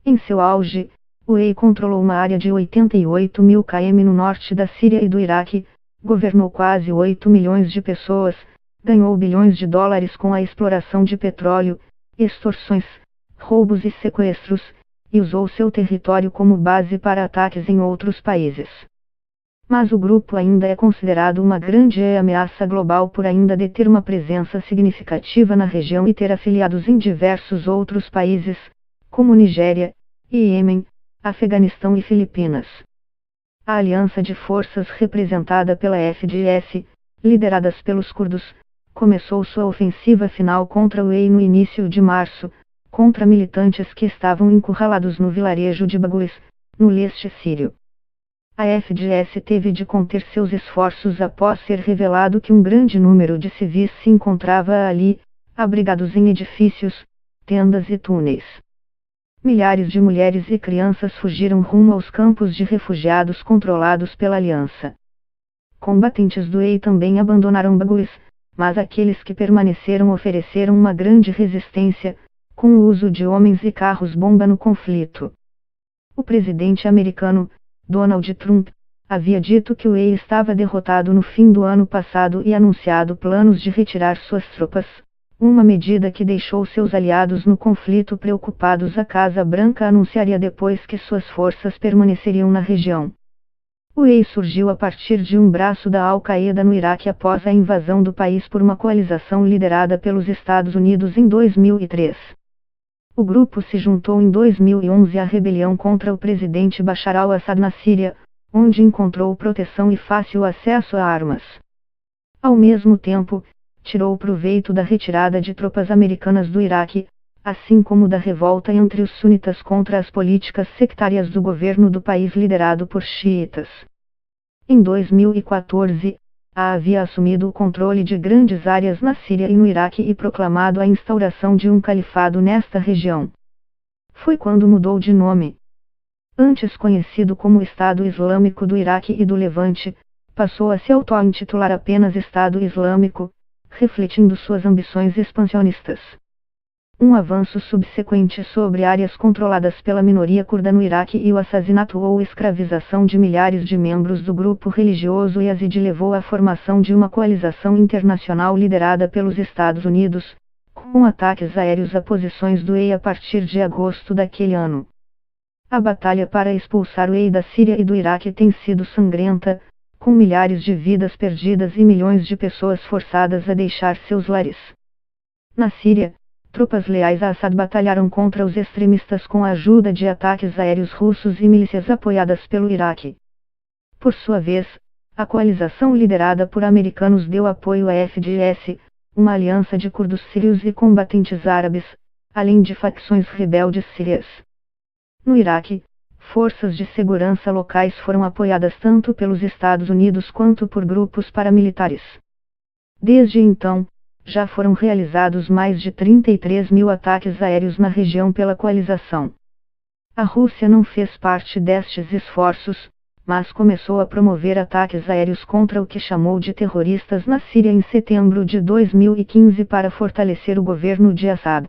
Em seu auge, o EI controlou uma área de 88.000 km no norte da Síria e do Iraque, governou quase 8 milhões de pessoas, ganhou bilhões de dólares com a exploração de petróleo, extorsões, roubos e sequestros, e usou seu território como base para ataques em outros países. Mas o grupo ainda é considerado uma grande ameaça global por ainda deter uma presença significativa na região e ter afiliados em diversos outros países, como Nigéria, Iêmen, Afeganistão e Filipinas. A aliança de forças representada pela FDS, lideradas pelos curdos, começou sua ofensiva final contra o EI no início de março, contra militantes que estavam encurralados no vilarejo de Baghuz, no leste sírio. A FDS teve de conter seus esforços após ser revelado que um grande número de civis se encontrava ali, abrigados em edifícios, tendas e túneis. Milhares de mulheres e crianças fugiram rumo aos campos de refugiados controlados pela aliança. Combatentes do EI também abandonaram Baghuz, mas aqueles que permaneceram ofereceram uma grande resistência, com o uso de homens e carros-bomba no conflito. O presidente americano, Donald Trump, havia dito que o EI estava derrotado no fim do ano passado e anunciado planos de retirar suas tropas, uma medida que deixou seus aliados no conflito preocupados. A Casa Branca anunciaria depois que suas forças permaneceriam na região. O EI surgiu a partir de um braço da Al-Qaeda no Iraque após a invasão do país por uma coalização liderada pelos Estados Unidos em 2003. O grupo se juntou em 2011 à rebelião contra o presidente Bashar al-Assad na Síria, onde encontrou proteção e fácil acesso a armas. Ao mesmo tempo, tirou proveito da retirada de tropas americanas do Iraque, assim como da revolta entre os sunitas contra as políticas sectárias do governo do país liderado por xiitas. Em 2014, havia assumido o controle de grandes áreas na Síria e no Iraque e proclamado a instauração de um califado nesta região. Foi quando mudou de nome. Antes conhecido como Estado Islâmico do Iraque e do Levante, passou a se auto-intitular apenas Estado Islâmico, refletindo suas ambições expansionistas. Um avanço subsequente sobre áreas controladas pela minoria curda no Iraque e o assassinato ou escravização de milhares de membros do grupo religioso Yazidi levou à formação de uma coalização internacional liderada pelos Estados Unidos, com ataques aéreos a posições do EI a partir de agosto daquele ano. A batalha para expulsar o EI da Síria e do Iraque tem sido sangrenta, com milhares de vidas perdidas e milhões de pessoas forçadas a deixar seus lares. Na Síria, tropas leais a Assad batalharam contra os extremistas com a ajuda de ataques aéreos russos e milícias apoiadas pelo Iraque. Por sua vez, a coalização liderada por americanos deu apoio à FDS, uma aliança de curdos sírios e combatentes árabes, além de facções rebeldes sírias. No Iraque, forças de segurança locais foram apoiadas tanto pelos Estados Unidos quanto por grupos paramilitares. Desde então, já foram realizados mais de 33 mil ataques aéreos na região pela coalização. A Rússia não fez parte destes esforços, mas começou a promover ataques aéreos contra o que chamou de terroristas na Síria em setembro de 2015 para fortalecer o governo de Assad.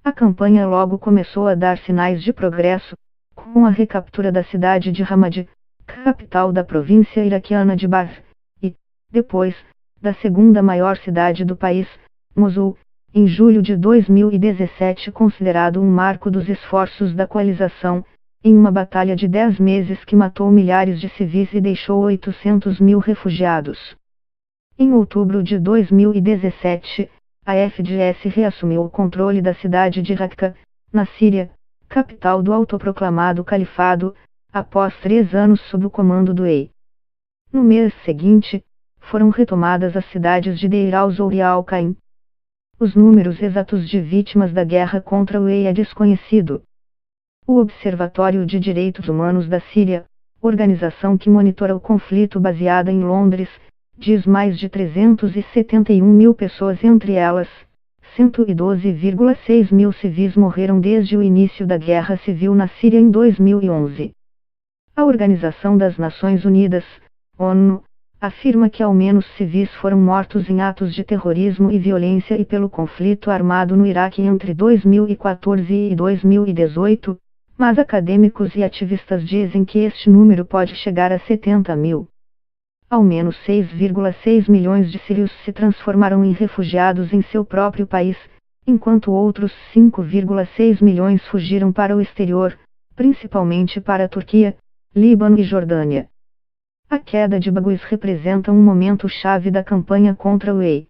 A campanha logo começou a dar sinais de progresso, com a recaptura da cidade de Ramadi, capital da província iraquiana de Badr, e, depois, da segunda maior cidade do país, Mosul, em julho de 2017, considerado um marco dos esforços da coalização, em uma batalha de 10 meses que matou milhares de civis e deixou 800 mil refugiados. Em outubro de 2017, a FDS reassumiu o controle da cidade de Raqqa, na Síria, capital do autoproclamado califado, após 3 anos sob o comando do EI. No mês seguinte, foram retomadas as cidades de Deir al-Zor e Al-Qaim. Os números exatos de vítimas da guerra contra o EI é desconhecido. O Observatório de Direitos Humanos da Síria, organização que monitora o conflito baseada em Londres, diz mais de 371 mil pessoas, entre elas, 112,6 mil civis morreram desde o início da guerra civil na Síria em 2011. A Organização das Nações Unidas, ONU, afirma que ao menos civis foram mortos em atos de terrorismo e violência e pelo conflito armado no Iraque entre 2014 e 2018, Mas acadêmicos e ativistas dizem que este número pode chegar a 70 mil. Ao menos 6,6 milhões de sírios se transformaram em refugiados em seu próprio país, enquanto outros 5,6 milhões fugiram para o exterior, principalmente para a Turquia, Líbano e Jordânia. A queda de Baghouz representa um momento chave da campanha contra o EI.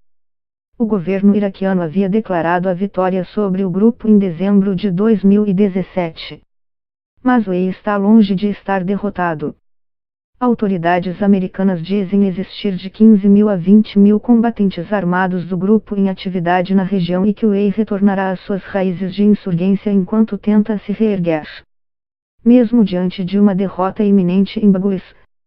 O governo iraquiano havia declarado a vitória sobre o grupo em dezembro de 2017. Mas o EI está longe de estar derrotado. Autoridades americanas dizem existir de 15 mil a 20 mil combatentes armados do grupo em atividade na região e que o EI retornará às suas raízes de insurgência enquanto tenta se reerguer. Mesmo diante de uma derrota iminente em Baghouz,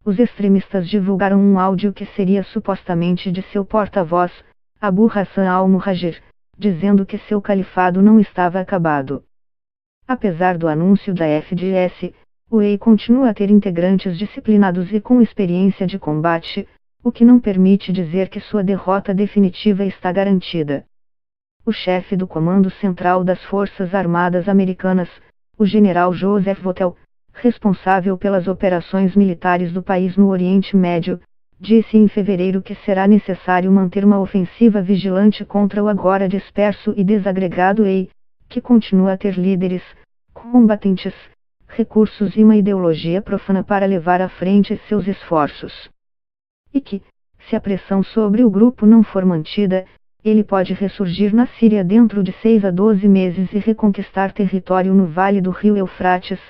os extremistas divulgaram um áudio que seria supostamente de seu porta-voz, Abu Hassan al-Muhajir, dizendo que seu califado não estava acabado. Apesar do anúncio da FDS, o EI continua a ter integrantes disciplinados e com experiência de combate, o que não permite dizer que sua derrota definitiva está garantida. O chefe do Comando Central das Forças Armadas Americanas, o general Joseph Votel, responsável pelas operações militares do país no Oriente Médio, disse em fevereiro que será necessário manter uma ofensiva vigilante contra o agora disperso e desagregado EI, que continua a ter líderes, combatentes, recursos e uma ideologia profana para levar à frente seus esforços. E que, se a pressão sobre o grupo não for mantida, ele pode ressurgir na Síria dentro de 6 a 12 meses e reconquistar território no Vale do Rio Eufrates,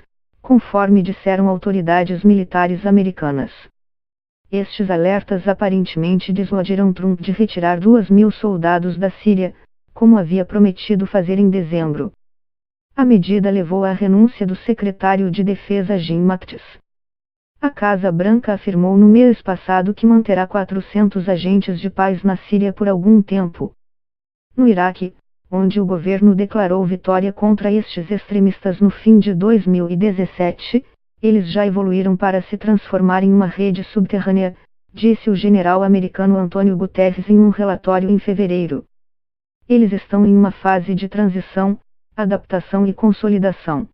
conforme disseram autoridades militares americanas. Estes alertas aparentemente dissuadiram Trump de retirar 2.000 soldados da Síria, como havia prometido fazer em dezembro. A medida levou à renúncia do secretário de Defesa Jim Mattis. A Casa Branca afirmou no mês passado que manterá 400 agentes de paz na Síria por algum tempo. No Iraque, onde o governo declarou vitória contra estes extremistas no fim de 2017, eles já evoluíram para se transformar em uma rede subterrânea, disse o general americano Antônio Guterres em um relatório em fevereiro. Eles estão em uma fase de transição, adaptação e consolidação.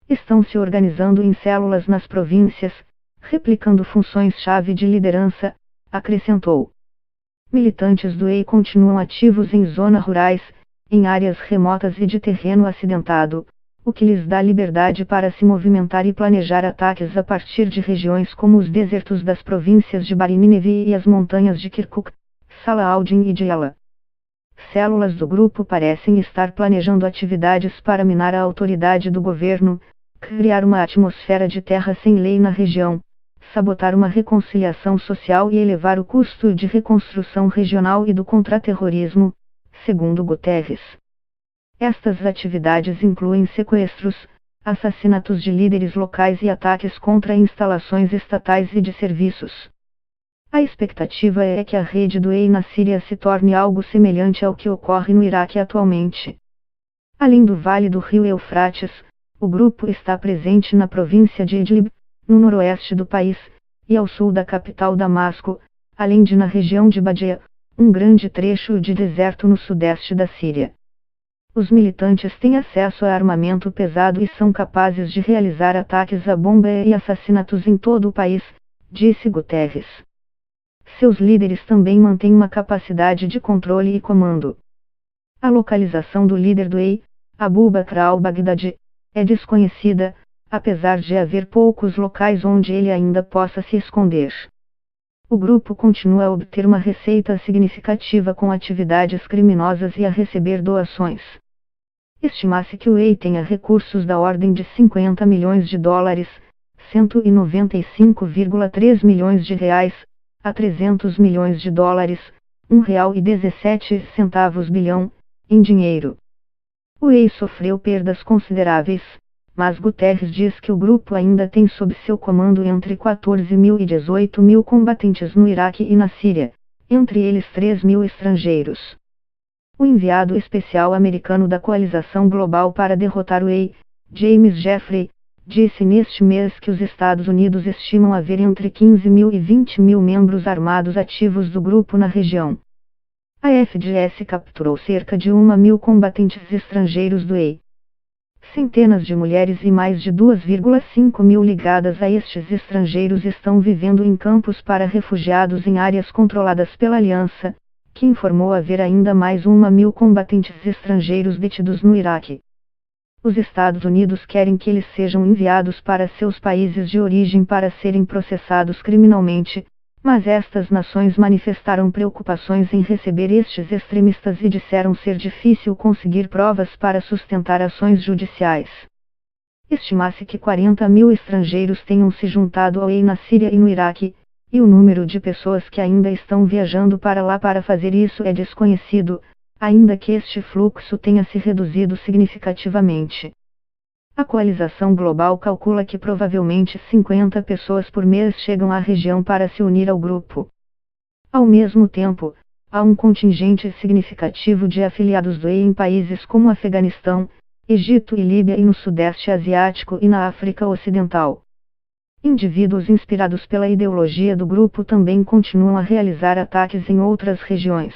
Estão se organizando em células nas províncias, replicando funções-chave de liderança, acrescentou. Militantes do EI continuam ativos em zonas rurais, em áreas remotas e de terreno acidentado, o que lhes dá liberdade para se movimentar e planejar ataques a partir de regiões como os desertos das províncias de Bari Ninevi e as montanhas de Kirkuk, Salahuddin e Diyala. Células do grupo parecem estar planejando atividades para minar a autoridade do governo, criar uma atmosfera de terra sem lei na região, sabotar uma reconciliação social e elevar o custo de reconstrução regional e do contra-terrorismo, segundo Guterres. Estas atividades incluem sequestros, assassinatos de líderes locais e ataques contra instalações estatais e de serviços. A expectativa é que a rede do EI na Síria se torne algo semelhante ao que ocorre no Iraque atualmente. Além do Vale do Rio Eufrates, o grupo está presente na província de Idlib, no noroeste do país, e ao sul da capital Damasco, além de na região de Badia, um grande trecho de deserto no sudeste da Síria. Os militantes têm acesso a armamento pesado e são capazes de realizar ataques à bomba e assassinatos em todo o país, disse Guterres. Seus líderes também mantêm uma capacidade de controle e comando. A localização do líder do EI, Abu Bakr al-Baghdadi, é desconhecida, apesar de haver poucos locais onde ele ainda possa se esconder. O grupo continua a obter uma receita significativa com atividades criminosas e a receber doações. Estima-se que o EI tenha recursos da ordem de 50 milhões de dólares, 195,3 milhões de reais, a 300 milhões de dólares, R$1,17 bilhão, em dinheiro. O EI sofreu perdas consideráveis, mas Guterres diz que o grupo ainda tem sob seu comando entre 14 mil e 18 mil combatentes no Iraque e na Síria, entre eles 3 mil estrangeiros. O enviado especial americano da Coalização Global para derrotar o EI, James Jeffrey, disse neste mês que os Estados Unidos estimam haver entre 15 mil e 20 mil membros armados ativos do grupo na região. A FDS capturou cerca de 1.000 combatentes estrangeiros do EI. Centenas de mulheres e mais de 2,5 mil ligadas a estes estrangeiros estão vivendo em campos para refugiados em áreas controladas pela Aliança, que informou haver ainda mais 1.000 combatentes estrangeiros detidos no Iraque. Os Estados Unidos querem que eles sejam enviados para seus países de origem para serem processados criminalmente, mas estas nações manifestaram preocupações em receber estes extremistas e disseram ser difícil conseguir provas para sustentar ações judiciais. Estima-se que 40.000 estrangeiros tenham se juntado ao EI na Síria e no Iraque, e o número de pessoas que ainda estão viajando para lá para fazer isso é desconhecido, ainda que este fluxo tenha se reduzido significativamente. A Coalização Global calcula que provavelmente 50 pessoas por mês chegam à região para se unir ao grupo. Ao mesmo tempo, há um contingente significativo de afiliados do EI em países como Afeganistão, Egito e Líbia e no Sudeste Asiático e na África Ocidental. Indivíduos inspirados pela ideologia do grupo também continuam a realizar ataques em outras regiões.